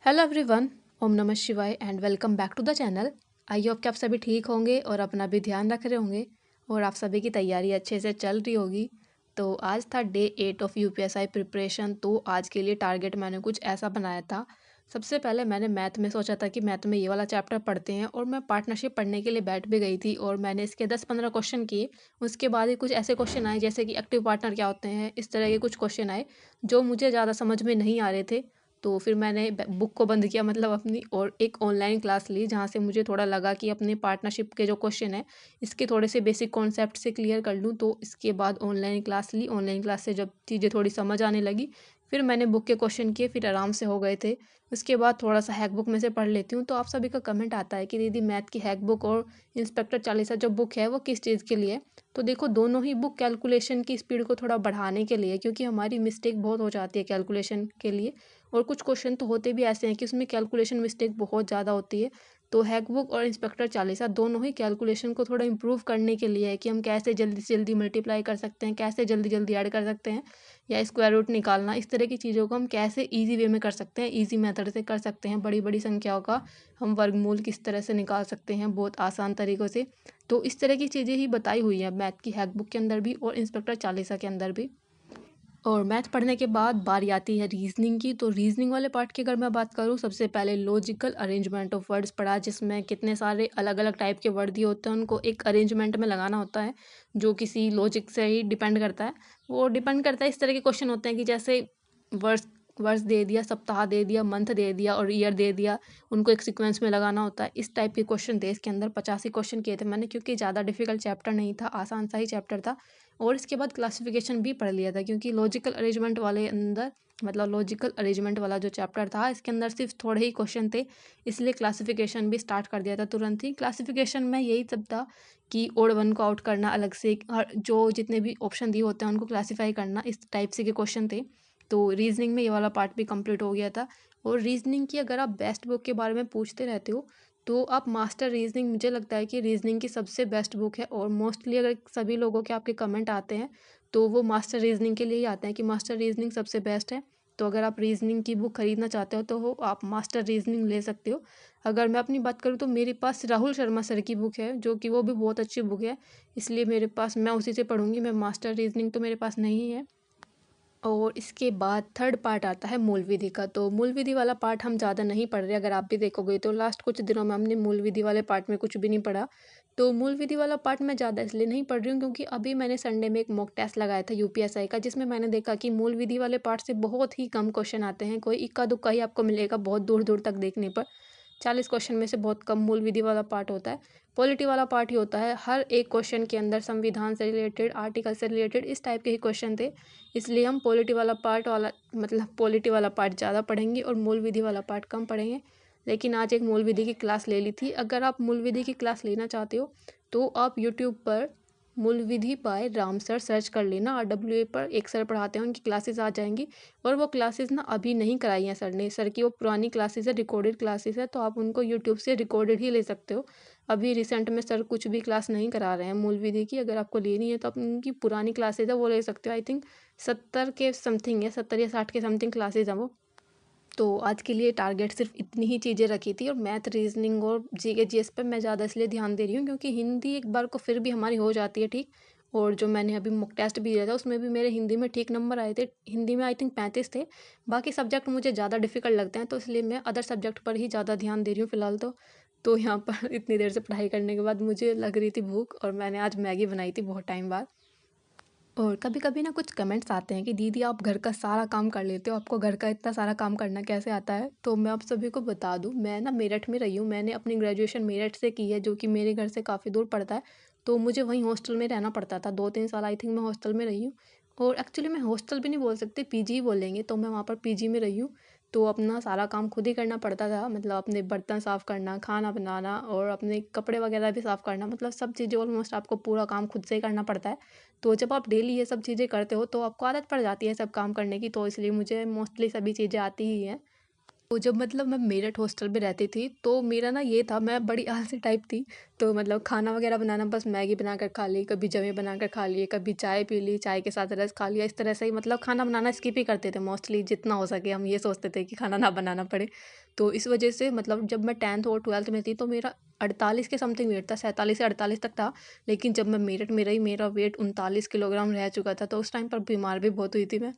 Hello everyone. ओम नमः शिवाय and welcome back to the channel. I hope कि आप सभी ठीक होंगे और अपना भी ध्यान रख रहे होंगे और आप सभी की तैयारी अच्छे से चल रही होगी। तो आज था डे 8 ऑफ यूपीएसआई प्रिपरेशन। तो आज के लिए टारगेट मैंने कुछ ऐसा बनाया था। सबसे पहले मैंने मैथ में सोचा था कि मैथ में ये वाला चैप्टर पढ़ते हैं और मैं पार्टनरशिप पढ़ने के लिए बैठ भी गई थी और मैंने इसके 10-15 क्वेश्चन किए। उसके बाद ही कुछ ऐसे क्वेश्चन आए जैसे कि एक्टिव पार्टनर क्या होते हैं, इस तरह के कुछ क्वेश्चन आए जो मुझे ज़्यादा समझ में नहीं आ रहे थे। तो फिर मैंने बुक को बंद किया मतलब अपनी, और एक ऑनलाइन क्लास ली जहाँ से मुझे थोड़ा लगा कि अपनी पार्टनरशिप के जो क्वेश्चन है इसके थोड़े से बेसिक कॉन्सेप्ट से क्लियर कर लूँ। तो इसके बाद ऑनलाइन क्लास ली। ऑनलाइन क्लास से जब चीज़ें थोड़ी समझ आने लगी फिर मैंने बुक के क्वेश्चन किए, फिर आराम से हो गए थे। उसके बाद थोड़ा सा हैक बुक में से पढ़ लेती हूँ। तो आप सभी का कमेंट आता है कि दीदी मैथ की हैक बुक और इंस्पेक्टर चालीसा जो बुक है वो किस चीज़ के लिए। तो देखो, दोनों ही बुक कैलकुलेशन की स्पीड को थोड़ा बढ़ाने के लिए, क्योंकि हमारी मिस्टेक बहुत हो जाती है कैलकुलेशन के लिए। और कुछ क्वेश्चन तो होते भी ऐसे हैं कि उसमें कैलकुलेशन मिस्टेक बहुत ज़्यादा होती है। तो हैक बुक और इंस्पेक्टर चालीसा दोनों ही कैलकुलेशन को थोड़ा इंप्रूव करने के लिए है कि हम कैसे जल्दी से जल्दी मल्टीप्लाई कर सकते हैं, कैसे जल्दी जल्दी ऐड कर सकते हैं, या स्क्वायर रूट निकालना, इस तरह की चीज़ों को हम कैसे ईजी वे में कर सकते हैं, ईजी मेथड से कर सकते हैं। बड़ी बड़ी संख्याओं का हम वर्गमूल किस तरह से निकाल सकते हैं बहुत आसान तरीक़ों से। तो इस तरह की चीज़ें ही बताई हुई हैं मैथ की हैक बुक के अंदर भी और इंस्पेक्टर चालीसा के अंदर भी। और मैथ पढ़ने के बाद बारी आती है रीजनिंग की। तो रीजनिंग वाले पार्ट की अगर मैं बात करूँ, सबसे पहले लॉजिकल अरेंजमेंट ऑफ वर्ड्स पढ़ा, जिसमें कितने सारे अलग अलग टाइप के वर्ड दिए होते हैं, उनको एक अरेंजमेंट में लगाना होता है जो किसी लॉजिक से ही डिपेंड करता है। वो डिपेंड करता है, इस तरह के क्वेश्चन होते हैं कि जैसे वर्ड्स वर्ष दे दिया, सप्ताह दे दिया, मंथ दे दिया और ईयर दे दिया, उनको एक सीक्वेंस में लगाना होता है। इस टाइप के क्वेश्चन थे इसके अंदर। 85 क्वेश्चन किए थे मैंने, क्योंकि ज़्यादा डिफिकल्ट चैप्टर नहीं था, आसान सा ही चैप्टर था। और इसके बाद क्लासिफिकेशन भी पढ़ लिया था, क्योंकि लॉजिकल अरेंजमेंट वाले अंदर, मतलब लॉजिकल अरेंजमेंट वाला जो चैप्टर था इसके अंदर सिर्फ थोड़े ही क्वेश्चन थे, इसलिए क्लासिफिकेशन भी स्टार्ट कर दिया था तुरंत ही। क्लासिफिकेशन में यही सब था कि ओड वन को आउट करना अलग से, जो जितने भी ऑप्शन दिए होते हैं उनको क्लासीफाई करना, इस टाइप से के क्वेश्चन थे। तो रीजनिंग में ये वाला पार्ट भी कंप्लीट हो गया था। और रीजनिंग की अगर आप बेस्ट बुक के बारे में पूछते रहते हो तो आप मास्टर रीजनिंग, मुझे लगता है कि रीजनिंग की सबसे बेस्ट बुक है। और मोस्टली अगर सभी लोगों के आपके कमेंट आते हैं तो वो मास्टर रीजनिंग के लिए ही आते हैं कि मास्टर रीजनिंग सबसे बेस्ट है। तो अगर आप रीजनिंग की बुक खरीदना चाहते हो तो वो आप मास्टर रीजनिंग ले सकते हो। अगर मैं अपनी बात करूँ तो मेरे पास राहुल शर्मा सर की बुक है, जो कि वो भी बहुत अच्छी बुक है, इसलिए मेरे पास, मैं उसी से पढ़ूंगी। मैं मास्टर रीजनिंग तो मेरे पास नहीं है। और इसके बाद थर्ड पार्ट आता है मूल विधि का। तो मूल विधि वाला पार्ट हम ज़्यादा नहीं पढ़ रहे। अगर आप भी देखोगे तो लास्ट कुछ दिनों में हमने मूल विधि वाले पार्ट में कुछ भी नहीं पढ़ा। तो मूल विधि वाला पार्ट मैं ज़्यादा इसलिए नहीं पढ़ रही हूँ क्योंकि अभी मैंने संडे में एक मॉक टेस्ट लगाया था यूपीएसआई का, जिसमें मैंने देखा कि मूल विधि वाले पार्ट से बहुत ही कम क्वेश्चन आते हैं। कोई इक्का दुक्का ही आपको मिलेगा बहुत दूर दूर तक देखने पर। 40 क्वेश्चन में से बहुत कम मूल विधि वाला पार्ट होता है। पॉलिटी वाला पार्ट ही होता है। हर एक क्वेश्चन के अंदर संविधान से रिलेटेड, आर्टिकल से रिलेटेड, इस टाइप के ही क्वेश्चन थे। इसलिए हम पॉलिटी वाला पार्ट ज़्यादा पढ़ेंगे और मूल विधि वाला पार्ट कम पढ़ेंगे। लेकिन आज एक मूल विधि की क्लास ले ली थी। अगर आप मूल विधि की क्लास लेना चाहते हो तो आप यूट्यूब पर मूल विधि बाय राम सर सर्च कर लेना। RWA पर एक सर पढ़ाते हैं, उनकी क्लासेस आ जाएंगी। और वो क्लासेस ना अभी नहीं कराई हैं सर ने, सर की वो पुरानी क्लासेस है, रिकॉर्डेड क्लासेस है, तो आप उनको यूट्यूब से रिकॉर्डेड ही ले सकते हो। अभी रिसेंट में सर कुछ भी क्लास नहीं करा रहे हैं मूल विधि की। अगर आपको लेनी है तो आप उनकी पुरानी क्लासेज है वो ले सकते हो। आई थिंक 70 के समथिंग है, 70 या 60 के समथिंग क्लासेज हैं वो। तो आज के लिए टारगेट सिर्फ इतनी ही चीज़ें रखी थी। और मैथ, रीजनिंग और जीके जीएस पर मैं ज़्यादा इसलिए ध्यान दे रही हूँ क्योंकि हिंदी एक बार को फिर भी हमारी हो जाती है ठीक। और जो मैंने अभी मॉक टेस्ट भी दिया था उसमें भी मेरे हिंदी में ठीक नंबर आए थे। हिंदी में आई थिंक 35 थे। बाकी सब्जेक्ट मुझे ज़्यादा डिफिकल्ट लगते हैं, तो इसलिए मैं अदर सब्जेक्ट पर ही ज़्यादा ध्यान दे रही हूँ फ़िलहाल तो यहाँ पर इतनी देर से पढ़ाई करने के बाद मुझे लग रही थी भूख, और मैंने आज मैगी बनाई थी बहुत टाइम बाद। और कभी कभी ना कुछ कमेंट्स आते हैं कि दीदी आप घर का सारा काम कर लेते हो, आपको घर का इतना सारा काम करना कैसे आता है। तो मैं आप सभी को बता दूं, मैं ना मेरठ में रही हूँ। मैंने अपनी ग्रेजुएशन मेरठ से की है, जो कि मेरे घर से काफ़ी दूर पड़ता है। तो मुझे वहीं हॉस्टल में रहना पड़ता था, 2-3 साल आई थिंक मैं हॉस्टल में रही हूँ। और एक्चुअली मैं हॉस्टल भी नहीं बोल सकती, पीजी ही बोलेंगे। तो मैं वहाँ पर पीजी में रही हूँ। तो अपना सारा काम खुद ही करना पड़ता था, मतलब अपने बर्तन साफ़ करना, खाना बनाना और अपने कपड़े वगैरह भी साफ़ करना, मतलब सब चीज़ें ऑलमोस्ट आपको पूरा काम खुद से ही करना पड़ता है। तो जब आप डेली ये सब चीज़ें करते हो तो आपको आदत पड़ जाती है सब काम करने की। तो इसलिए मुझे मोस्टली सभी चीज़ें आती ही हैं। तो जब मतलब मैं मेरठ हॉस्टल में रहती थी तो मेरा ना ये था, मैं बड़ी आलसी टाइप थी। तो मतलब खाना वगैरह बनाना, बस मैगी बनाकर खा ली, कभी जमे बनाकर खा लिए, कभी चाय पी ली, चाय के साथ रस खा लिया, इस तरह से ही मतलब खाना बनाना स्किप ही करते थे मोस्टली। जितना हो सके हम ये सोचते थे कि खाना ना बनाना पड़े। तो इस वजह से मतलब जब मैं 10th और 12th में थी तो मेरा 48 के समथिंग वेट था, 47 से 48 तक था। लेकिन जब मैं मेरठ में रही मेरा वेट 39 किलोग्राम रह चुका था। तो उस टाइम पर बीमार भी बहुत हुई थी मैं।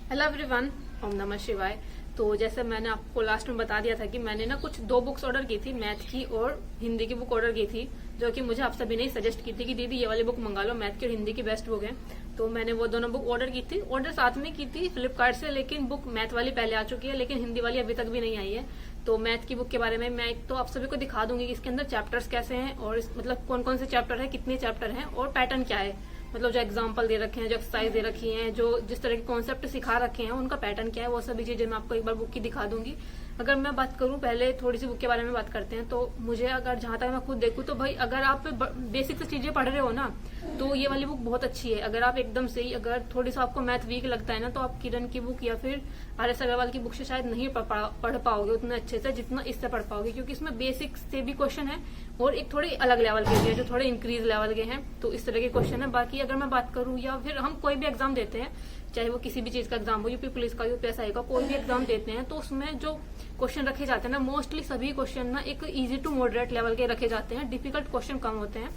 हेलो एवरीवन, ओम नमः शिवाय। तो जैसे मैंने आपको लास्ट में बता दिया था कि मैंने ना कुछ 2 बुक्स ऑर्डर की थी, मैथ की और हिंदी की बुक ऑर्डर की थी, जो कि मुझे आप सभी ने सजेस्ट की थी कि दीदी ये वाली बुक मंगा लो, मैथ की और हिंदी की बेस्ट बुक है। तो मैंने वो दोनों बुक ऑर्डर की थी, ऑर्डर साथ में की थी फ्लिपकार्ट से, लेकिन बुक मैथ वाली पहले आ चुकी है, लेकिन हिंदी वाली अभी तक भी नहीं आई है। तो मैथ की बुक के बारे में मैं एक तो आप सभी को दिखा दूंगी कि इसके अंदर चैप्टर्स कैसे हैं और मतलब कौन कौन से चैप्टर है, कितने चैप्टर हैं और पैटर्न क्या है। मतलब जो एग्जाम्पल दे रखे हैं, जो एक्सरसाइज दे रखी हैं, जो जिस तरह के कॉन्सेप्ट सिखा रखे हैं उनका पैटर्न क्या है, वो सभी चीजें मैं आपको एक बार बुक की दिखा दूंगी। अगर मैं बात करूं, पहले थोड़ी सी बुक के बारे में बात करते हैं। तो मुझे अगर जहां तक मैं खुद देखूं तो भाई अगर आप बेसिक से चीजें पढ़ रहे हो ना तो ये वाली बुक बहुत अच्छी है। अगर आप एकदम से ही अगर थोड़ी सा आपको मैथ वीक लगता है ना तो आप किरण की बुक या फिर RS अग्रवाल की बुक से शायद नहीं पढ़ पाओगे उतने अच्छे से जितना इससे पढ़ पाओगे, क्योंकि इसमें बेसिक से भी क्वेश्चन है और एक थोड़े अलग लेवल के भी है जो थोड़े इंक्रीज लेवल के हैं। तो इस तरह के क्वेश्चन है। बाकी अगर मैं बात करूं या फिर हम कोई भी एग्जाम देते हैं, चाहे वो किसी भी चीज का एग्जाम हो, यूपी पुलिस का, UPSI का, कोई भी एग्जाम देते हैं तो उसमें जो क्वेश्चन रखे जाते हैं ना, मोस्टली सभी क्वेश्चन ना एक इजी टू मॉडरेट लेवल के रखे जाते हैं। डिफिकल्ट क्वेश्चन कम होते हैं,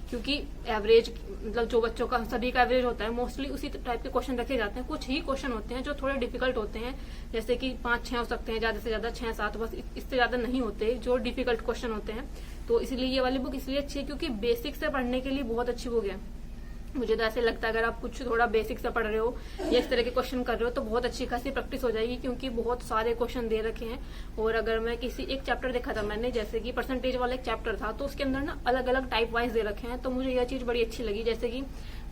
क्योंकि एवरेज मतलब जो बच्चों का सभी का एवरेज होता है मोस्टली उसी टाइप के क्वेश्चन रखे जाते हैं। कुछ ही क्वेश्चन होते हैं जो थोड़े डिफिकल्ट होते हैं, जैसे कि 5-6 हो सकते हैं, ज्यादा से ज्यादा 6-7, बस इससे ज्यादा नहीं होते जो डिफिकल्ट क्वेश्चन होते हैं। तो इसलिए ये वाली बुक इसलिए अच्छी है क्योंकि बेसिक से पढ़ने के लिए बहुत अच्छी बुक है। मुझे तो ऐसे लगता है अगर आप कुछ थोड़ा बेसिक से पढ़ रहे हो या इस तरह के क्वेश्चन कर रहे हो तो बहुत अच्छी खासी प्रैक्टिस हो जाएगी, क्योंकि बहुत सारे क्वेश्चन दे रखे हैं। और अगर मैं किसी एक चैप्टर देखा था मैंने, जैसे कि परसेंटेज वाला एक चैप्टर था, तो उसके अंदर ना अलग अलग टाइप वाइज दे रखे हैं। तो मुझे यह चीज बड़ी अच्छी लगी, जैसे कि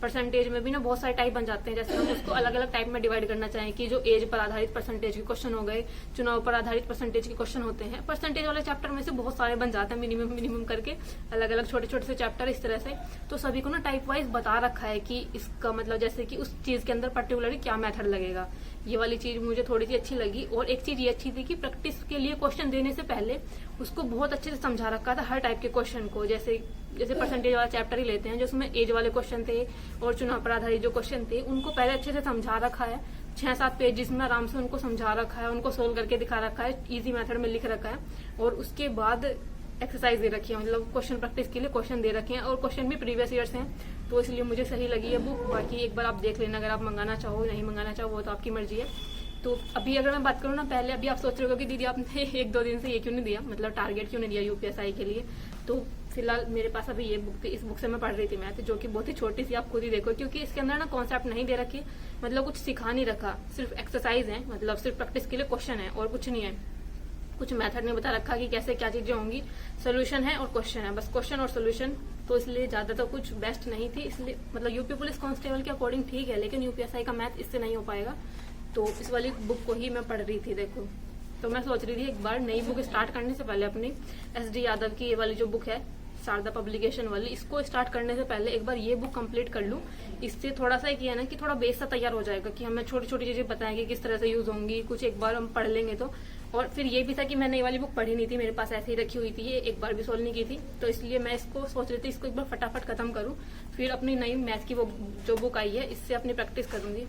परसेंटेज में भी ना बहुत सारे टाइप बन जाते हैं। जैसे हम उसको अलग अलग टाइप में डिवाइड करना चाहें कि जो एज पर आधारित परसेंटेज के क्वेश्चन हो गए, चुनाव पर आधारित परसेंटेज के क्वेश्चन होते हैं। परसेंटेज वाले चैप्टर में से बहुत सारे बन जाते हैं, मिनिमम मिनिमम करके अलग अलग छोटे छोटे से चैप्टर इस तरह से। तो सभी को ना टाइप वाइज बता रखा है कि इसका मतलब जैसे कि उस चीज के अंदर पर्टिकुलरली क्या मेथड लगेगा। ये वाली चीज मुझे थोड़ी सी अच्छी लगी। और एक चीज ये अच्छी थी कि प्रैक्टिस के लिए क्वेश्चन देने से पहले उसको बहुत अच्छे से समझा रखा था हर टाइप के क्वेश्चन को। जैसे जैसे परसेंटेज वाला चैप्टर ही लेते हैं, जो उसमें एज वाले क्वेश्चन थे और चुनाव पर आधारित जो क्वेश्चन थे उनको पहले अच्छे से समझा रखा है। 6-7 पेजेस में आराम से उनको समझा रखा है, उनको सोल्व करके दिखा रखा है, इजी मेथड में लिख रखा है। और उसके बाद एक्सरसाइज दे रखी है, मतलब क्वेश्चन प्रैक्टिस के लिए क्वेश्चन दे रखे हैं और क्वेश्चन भी प्रीवियस ईयर्स हैं। तो इसलिए मुझे सही लगी है बुक। बाकी एक बार आप देख लेना, अगर आप मंगाना चाहो नहीं मंगाना चाहो वो तो आपकी मर्जी है। तो अभी अगर मैं बात करूँ ना, पहले अभी आप सोच रहे हो कि दीदी आपने 1-2 दिन से ये क्यों नहीं दिया, मतलब टारगेट क्यों नहीं दिया UPSI के लिए। तो फिलहाल मेरे पास अभी ये बुक थी, इस बुक से मैं पढ़ रही थी मैथ, जो कि बहुत ही छोटी सी, आप खुद ही देखो, क्योंकि इसके अंदर ना कॉन्सेप्ट नहीं दे रखे, मतलब कुछ सिखा नहीं रखा, सिर्फ एक्सरसाइज है, मतलब सिर्फ प्रैक्टिस के लिए क्वेश्चन है और कुछ नहीं है। कुछ मेथड नहीं बता रखा कि कैसे क्या चीजें होंगी, सोल्यूशन है और क्वेश्चन है, बस क्वेश्चन और सोल्यूशन। तो इसलिए ज्यादा तो कुछ बेस्ट नहीं थी, इसलिए मतलब यूपी पुलिस कांस्टेबल के अकॉर्डिंग ठीक है, लेकिन UPSI का मैथ इससे नहीं हो पाएगा। तो इस वाली बुक को ही मैं पढ़ रही थी। देखो, तो मैं सोच रही थी एक बार नई बुक स्टार्ट करने से पहले अपनी SD यादव की ये वाली जो बुक है, शारदा पब्लिकेशन वाली, इसको स्टार्ट करने से पहले एक बार ये बुक कंप्लीट कर लूं। इससे थोड़ा सा एक ये है ना कि थोड़ा बेस सा तैयार हो जाएगा कि हमें छोटी छोटी चीजें बताएंगे किस तरह से यूज होंगी, कुछ एक बार हम पढ़ लेंगे तो। और फिर ये भी था कि मैंने ये वाली बुक पढ़ी नहीं थी, मेरे पास ऐसे ही रखी हुई थी, ये एक बार भी सोल्व नहीं की थी। तो इसलिए मैं इसको सोच रही थी इसको एक बार फटाफट खत्म करूं, फिर अपनी नई मैथ की वो जो बुक आई है इससे अपनी प्रैक्टिस करूंगी।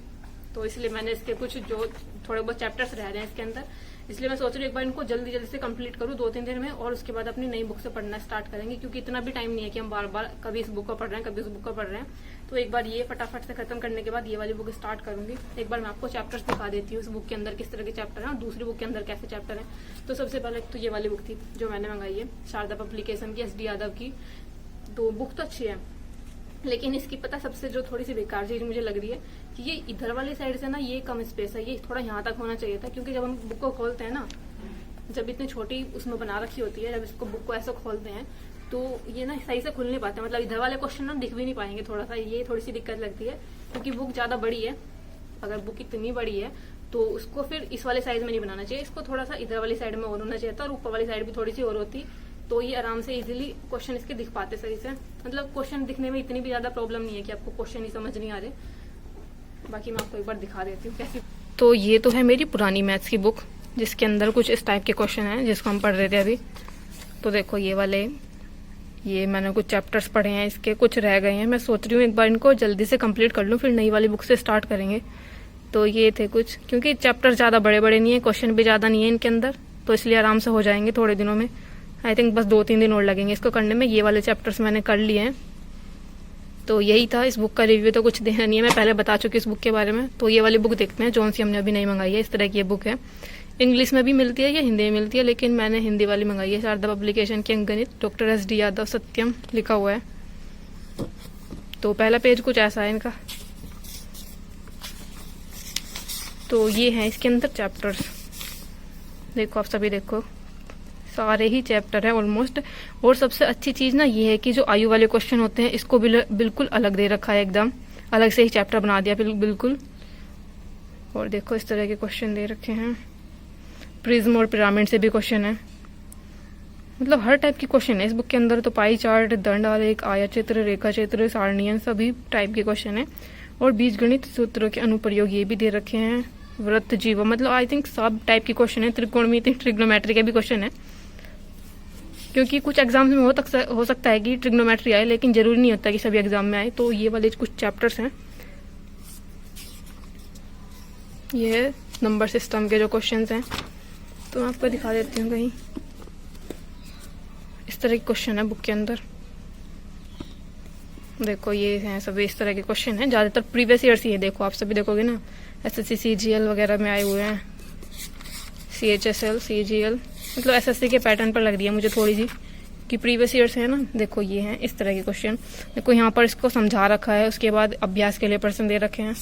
तो इसलिए मैंने इसके कुछ जो थोड़े बहुत चैप्टर्स रह रहे हैं इसके अंदर, इसलिए मैं सोच रही हूँ एक बार इनको जल्दी जल्दी से कंप्लीट करूँ 2-3 दिन में, और उसके बाद अपनी नई बुक से पढ़ना स्टार्ट करेंगे, क्योंकि इतना भी टाइम नहीं है कि हम बार बार कभी इस बुक को पढ़ रहे हैं कभी उस बुक को पढ़ रहे हैं। तो एक बार ये फटाफट से खत्म करने के बाद ये वाली बुक स्टार्ट करूंगी। एक बार मैं आपको चैप्टर्स दिखा देती हूँ, इस बुक के अंदर किस तरह के चैप्टर है और दूसरी बुक के अंदर कैसे चैप्टर है। तो सबसे पहले तो ये वाली बुक थी जो मैंने मंगाई है, शारदा पब्लिकेशन की, SD यादव की। तो बुक तो अच्छी है, लेकिन इसकी पता सबसे जो थोड़ी सी बेकार चीज मुझे लग रही है कि ये इधर वाली साइड से ना ये कम स्पेस है, ये थोड़ा यहाँ तक होना चाहिए था। क्योंकि जब हम बुक को खोलते हैं ना, जब इतनी छोटी उसमें बना रखी होती है, जब इसको बुक को ऐसे खोलते हैं तो ये ना सही से खुल नहीं पाते, मतलब इधर वाले क्वेश्चन ना दिख भी नहीं पाएंगे। थोड़ा सा ये थोड़ी सी दिक्कत लगती है, क्योंकि बुक ज्यादा बड़ी है। अगर बुक इतनी बड़ी है तो उसको फिर इस वाले साइज में नहीं बनाना चाहिए, इसको थोड़ा सा इधर वाली साइड में और होना चाहिए था, और ऊपर वाली साइड भी थोड़ी सी और होती तो ये आराम से इजीली क्वेश्चन इसके दिख पाते सही से। मतलब क्वेश्चन दिखने में इतनी भी ज्यादा प्रॉब्लम नहीं है कि आपको क्वेश्चन ही समझ नहीं आ रहे। बाकी मैं आपको एक बार दिखा देती हूँ कैसी। तो ये तो है मेरी पुरानी मैथ्स की बुक, जिसके अंदर कुछ इस टाइप के क्वेश्चन हैं जिसको हम पढ़ रहे थे अभी। तो देखो ये वाले, ये मैंने कुछ चैप्टर्स पढ़े हैं, इसके कुछ रह गए हैं। मैं सोच रही हूँ एक बार इनको जल्दी से कंप्लीट कर लूँ, फिर नई वाली बुक से स्टार्ट करेंगे। तो ये थे कुछ, क्योंकि चैप्टर ज़्यादा बड़े बड़े नहीं है, क्वेश्चन भी ज़्यादा नहीं है इनके अंदर, तो इसलिए आराम से हो जाएंगे थोड़े दिनों में। आई थिंक बस 2-3 दिन और लगेंगे इसको करने में। ये वाले चैप्टर्स मैंने कर लिए हैं। तो यही था इस बुक का रिव्यू, तो कुछ देना नहीं है, मैं पहले बता चुकी इस बुक के बारे में। तो ये वाली बुक देखते हैं, जौन सी हमने अभी नहीं मंगाई है। इस तरह की ये बुक है, इंग्लिश में भी मिलती है या हिंदी में मिलती है, लेकिन मैंने हिंदी वाली मंगाई है। शारदा पब्लिकेशन की अंकगणित, डॉक्टर एस डी यादव सत्यम लिखा हुआ है। तो पहला पेज कुछ ऐसा है इनका। तो ये हैं इसके अंदर चैप्टर्स, देखो आप सभी देखो, सारे ही चैप्टर हैं ऑलमोस्ट। और सबसे अच्छी चीज़ ना ये है कि जो आयु वाले क्वेश्चन होते हैं इसको बिल्कुल अलग दे रखा है, एकदम अलग से ही चैप्टर बना दिया बिल्कुल। और देखो इस तरह के क्वेश्चन दे रखे हैं, प्रिज्म और पिरामिड से भी क्वेश्चन है, मतलब हर टाइप के क्वेश्चन है इस बुक के अंदर। तो पाई चार्ट, दंड आलेख, आयत चित्र, रेखा चित्र, सारणियन, सभी टाइप के क्वेश्चन है। और बीजगणित सूत्रों के अनुप्रयोग ये भी दे रखे हैं, वृत्त जीव, मतलब आई थिंक सब टाइप के क्वेश्चन है। त्रिकोणमिति, ट्रिग्नोमेट्री के भी क्वेश्चन है, क्योंकि कुछ एग्जाम्स में हो सकता है कि ट्रिग्नोमेट्री आए, लेकिन जरूरी नहीं होता कि सभी एग्जाम में आए। तो ये वाले कुछ चैप्टर्स हैं, ये नंबर सिस्टम के जो क्वेश्चंस हैं। तो मैं आपको दिखा देती हूँ कहीं, इस तरह के क्वेश्चन है बुक के अंदर। देखो ये हैं सभी इस तरह के क्वेश्चन हैं, ज़्यादातर प्रीवियस ईयर्स ही है। देखो आप सभी देखोगे ना, एसएससी सीजीएल वगैरह में आए हुए हैं, सीएचएसएल, सीजीएल, मतलब एसएससी के पैटर्न पर लग रही है मुझे थोड़ी सी कि प्रीवियस ईयर्स है ना। देखो ये हैं इस तरह के क्वेश्चन। देखो यहाँ पर इसको समझा रखा है, उसके बाद अभ्यास के लिए प्रश्न दे रखे हैं।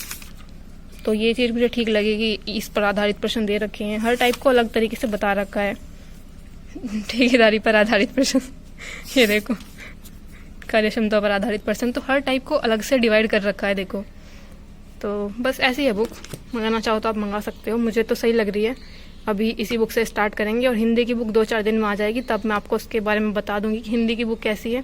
तो ये चीज़ मुझे ठीक लगेगी, इस पर आधारित प्रश्न दे रखे हैं, हर टाइप को अलग तरीके से बता रखा है। ठेकेदारी पर आधारित प्रश्न, ये देखो, कार्य क्षमता पर आधारित प्रश्न, तो हर टाइप को अलग से डिवाइड कर रखा है। देखो तो बस ऐसी है बुक, मंगाना चाहो तो आप मंगा सकते हो, मुझे तो सही लग रही है। अभी इसी बुक से स्टार्ट करेंगे और हिंदी की बुक 2-4 दिन में आ जाएगी, तब मैं आपको उसके बारे में बता दूंगी कि हिंदी की बुक कैसी है।